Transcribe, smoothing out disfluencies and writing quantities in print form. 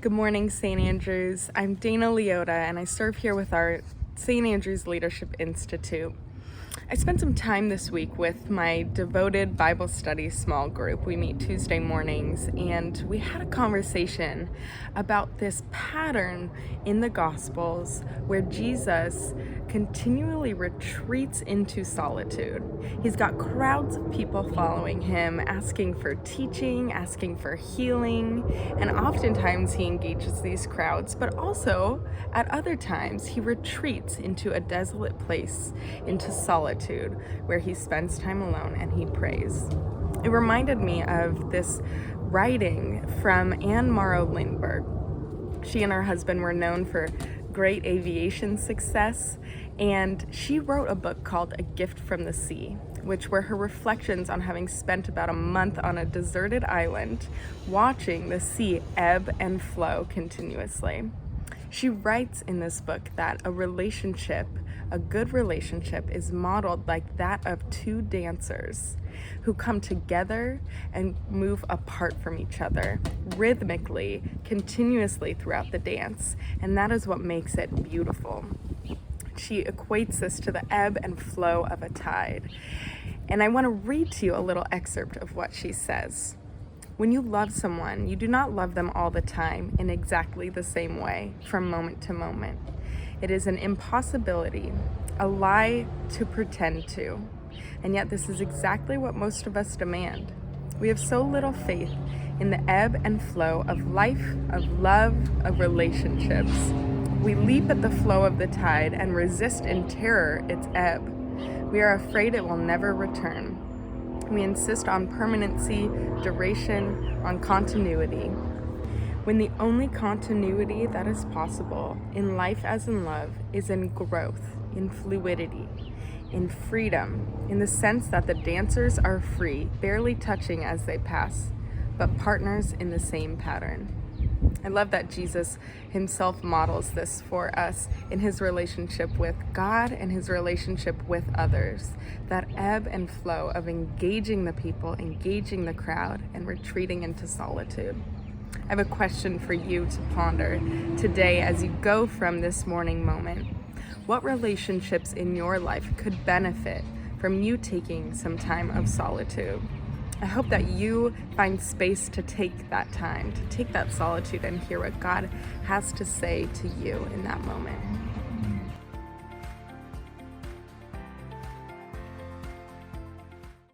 Good morning, St. Andrews. I'm Dana Leota, and I serve here with our St. Andrews Leadership Institute. I spent some time this week with my devoted Bible study small group. We meet Tuesday mornings, and we had a conversation about this pattern in the Gospels where Jesus continually retreats into solitude. He's got crowds of people following him, asking for teaching, asking for healing, and oftentimes he engages these crowds, but also at other times he retreats into a desolate place, into solitude, where he spends time alone and he prays. It reminded me of this writing from Anne Morrow Lindbergh. She and her husband were known for great aviation success, and she wrote a book called A Gift from the Sea, which were her reflections on having spent about a month on a deserted island watching the sea ebb and flow continuously. She writes in this book that a good relationship, is modeled like that of two dancers who come together and move apart from each other rhythmically, continuously throughout the dance, and that is what makes it beautiful. She equates this to the ebb and flow of a tide. And I want to read to you a little excerpt of what she says. When you love someone, you do not love them all the time in exactly the same way, from moment to moment. It is an impossibility, a lie to pretend to. And yet this is exactly what most of us demand. We have so little faith in the ebb and flow of life, of love, of relationships. We leap at the flow of the tide and resist in terror its ebb. We are afraid it will never return. We insist on permanency, duration, on continuity. When the only continuity that is possible in life as in love is in growth, in fluidity, in freedom, in the sense that the dancers are free, barely touching as they pass, but partners in the same pattern. I love that Jesus himself models this for us in his relationship with God and his relationship with others. That ebb and flow of engaging the people, engaging the crowd, and retreating into solitude. I have a question for you to ponder today as you go from this morning moment. What relationships in your life could benefit from you taking some time of solitude? I hope that you find space to take that time, to take that solitude and hear what God has to say to you in that moment.